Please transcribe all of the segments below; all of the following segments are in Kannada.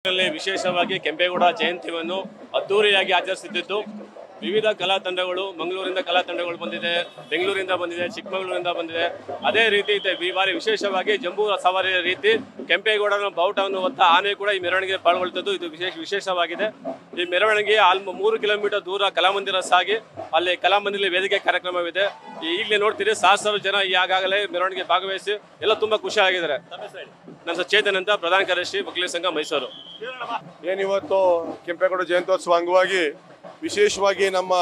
ವಿಶೇಷವಾಗಿ ಕೆಂಪೇಗೌಡ ಜಯಂತಿಯನ್ನು ಅದ್ದೂರಿಯಾಗಿ ಆಚರಿಸುತ್ತಿದ್ದು ವಿವಿಧ ಕಲಾ ತಂಡಗಳು ಮಂಗಳೂರಿನಿಂದ ಕಲಾ ತಂಡಗಳು ಬಂದಿದೆ, ಬೆಂಗಳೂರಿನಿಂದ ಬಂದಿದೆ, ಚಿಕ್ಕಮಗಳೂರಿನಿಂದ ಬಂದಿದೆ. ಅದೇ ರೀತಿ ಈ ಬಾರಿ ವಿಶೇಷವಾಗಿ ಜಂಬೂ ಸವಾರಿ ರೀತಿ ಕೆಂಪೇಗೌಡನ ಬಾವುಟವನ್ನು ಹೊತ್ತ ಆನೆ ಕೂಡ ಈ ಮೆರವಣಿಗೆ ಪಾಲ್ಗೊಳ್ಳುತ್ತದೆ. ಇದು ವಿಶೇಷವಾಗಿದೆ. ಈ ಮೆರವಣಿಗೆ 3 ಕಿಲೋಮೀಟರ್ ದೂರ ಕಲಾಮಂದಿರ ಸಾಗಿ ಅಲ್ಲಿ ಕಲಾಮಂದಿರ ವೇದಿಕೆ ಕಾರ್ಯಕ್ರಮವಿದೆ. ಈಗಲೇ ನೋಡ್ತೀರಿ ಸಾವಿರ ಜನ ಈಗಾಗಲೇ ಮೆರವಣಿಗೆ ಭಾಗವಹಿಸಿ ಎಲ್ಲ ತುಂಬಾ ಖುಷಿಯಾಗಿದ್ದಾರೆ. ನನ್ನ ಚೇತನ್ ಅಂತ, ಪ್ರಧಾನ ಕಾರ್ಯದರ್ಶಿ ವಕೀಲರ ಸಂಘ ಮೈಸೂರು. ಏನಿವತ್ತು ಕೆಂಪೇಗೌಡ ಜಯಂತ್ಯೋತ್ಸವ ಅಂಗವಾಗಿ ವಿಶೇಷವಾಗಿ ನಮ್ಮ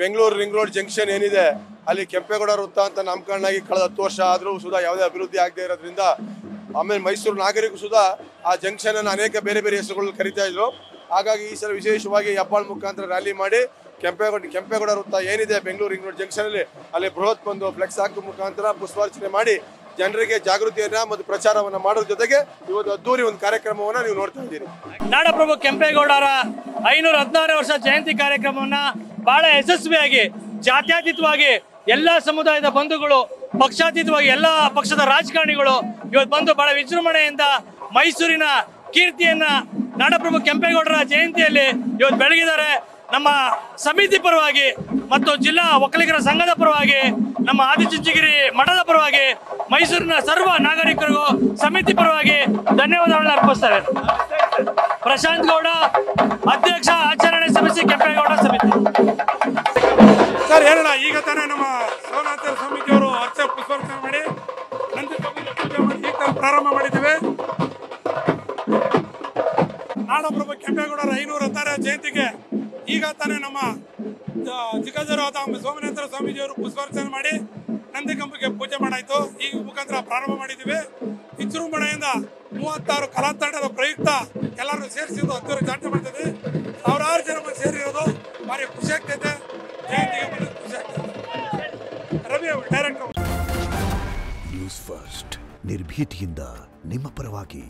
ಬೆಂಗಳೂರು ರಿಂಗ್ ರೋಡ್ ಜಂಕ್ಷನ್ ಏನಿದೆ ಅಲ್ಲಿ ಕೆಂಪೇಗೌಡ ವೃತ್ತ ಅಂತ ನಾಮಕರಣ ಆಗಿ ಕಳೆದ 10 ವರ್ಷ ಆದರೂ ಸುಧಾ ಯಾವುದೇ ಅಭಿವೃದ್ಧಿ ಆಗದೆ ಇರೋದ್ರಿಂದ ಆಮೇಲೆ ಮೈಸೂರು ನಾಗರಿಕರು ಸುಧಾ ಆ ಜಂಕ್ಷನ್ ಅನ್ನು ಅನೇಕ ಬೇರೆ ಬೇರೆ ಹೆಸರುಗಳು ಕರೀತಾ ಇದ್ರು. ಹಾಗಾಗಿ ಈ ಸಲ ವಿಶೇಷವಾಗಿ ಹೆಬ್ಬಾಳ್ ಮುಖಾಂತರ ರ್ಯಾಲಿ ಮಾಡಿ ಕೆಂಪೇಗೌಡ ವೃತ್ತ ಏನಿದೆ ಬೆಂಗಳೂರು ರಿಂಗ್ ರೋಡ್ ಜಂಕ್ಷನ್ ಅಲ್ಲಿ ಬೃಹತ್ ಒಂದು ಫ್ಲೆಕ್ಸ್ ಹಾಕುವ ಮುಖಾಂತರ ಪುಷ್ಪಾರ್ಚನೆ ಮಾಡಿ ಜನರಿಗೆ ಜಾಗೃತಿಯನ್ನ ಮತ್ತು ಪ್ರಚಾರವನ್ನ ಮಾಡೋದ್ರ ಜೊತೆಗೆ ಇವತ್ತು ಅದ್ದೂರಿ ಒಂದು ಕಾರ್ಯಕ್ರಮವನ್ನ ನೀವು ನೋಡ್ತಾ ಇದ್ದೀರಿ. ನಾಡಪ್ರಭು ಕೆಂಪೇಗೌಡರ 516 ವರ್ಷ ಜಯಂತಿ ಕಾರ್ಯಕ್ರಮವನ್ನ ಬಹಳ ಯಶಸ್ವಿಯಾಗಿ ಜಾತ್ಯತೀತವಾಗಿ ಎಲ್ಲಾ ಸಮುದಾಯದ ಬಂಧುಗಳು, ಪಕ್ಷಾತೀತವಾಗಿ ಎಲ್ಲಾ ಪಕ್ಷದ ರಾಜಕಾರಣಿಗಳು ಇವತ್ತು ಬಂದು ಬಹಳ ವಿಜೃಂಭಣೆಯಿಂದ ಮೈಸೂರಿನ ಕೀರ್ತಿಯನ್ನ ನಾಡಪ್ರಭು ಕೆಂಪೇಗೌಡರ ಜಯಂತಿಯಲ್ಲಿ ಇವತ್ತು ಬೆಳಗಿದ್ದಾರೆ. ನಮ್ಮ ಸಮಿತಿ ಪರವಾಗಿ ಮತ್ತು ಜಿಲ್ಲಾ ಒಕ್ಕಲಿಗರ ಸಂಘದ ಪರವಾಗಿ, ನಮ್ಮ ಆದಿಚುಂಚನಗಿರಿ ಮಠದ ಪರವಾಗಿ, ಮೈಸೂರಿನ ಸರ್ವ ನಾಗರಿಕರಿಗೂ ಸಮಿತಿ ಪರವಾಗಿ ಧನ್ಯವಾದಗಳನ್ನು ಅರ್ಪಿಸ್ತೇವೆ. ಪ್ರಶಾಂತ್ ಗೌಡ, ಅಧ್ಯಕ್ಷ ಆಚರಣೆ ಸಮಿತಿ, ಕೆಂಪೇಗೌಡ ಸಮಿತಿ. ಸರ್ ಹೇಳೋಣ, ಈಗ ತಾನೇ ನಮ್ಮ ಸೋಮನಾಥ ಸಮಿತಿಯವರು ಅರ್ಚಕ ಪುಷ್ಪಾರ್ಚನೆ ಮಾಡಿ ನಂತರ ಪೂಜೆ ಮಾಡಿ ಈಗ ಪ್ರಾರಂಭ ಮಾಡಿದ್ದೇವೆ. ನಾಡಪ್ರಭು ಕೆಂಪೇಗೌಡರ 516 ಜಯಂತಿಗೆ ಈಗ ತಾನೇ ನಮ್ಮ ದಿಗ್ಗಜರಾದ ಸೋಮನಾಥ ಸ್ವಾಮೀಜಿಯವರು ಪುಷ್ಪಾರ್ಚನೆ ಮಾಡಿ ನಂದಿಕಂಬಕ್ಕೆ ಪೂಜೆ ಮಾಡಾಯ್ತು. ಈ ಮುಖಾಂತರ ಪ್ರಾರಂಭ ಮಾಡಿದ್ದೀವಿ. ವಿಜೃಂಭಣೆಯಿಂದ 36 ಕಲಾ ತಂಡದ ಪ್ರಯುಕ್ತ ಎಲ್ಲರೂ ಸೇರಿಸಿದ್ದು ಅದ್ದೂರಿ ಜಾತ್ರೆ ಮಾಡ್ತಿದ್ವಿ. ಸಾವಿರಾರು ಜನ ಸೇರಿರೋದು ಭಾರಿ ಖುಷಿ ಆಗ್ತೈತೆ. ಜಯಂತಿಗೆ ಖುಷಿ ಆಗ್ತೈತೆ. ರವಿ ಅವರು ಡೈರೆಕ್ಟರ್. ನ್ಯೂಸ್ ಫಸ್ಟ್ ನಿರ್ಭೀತಿಯಿಂದ ನಿಮ್ಮ ಪರವಾಗಿ.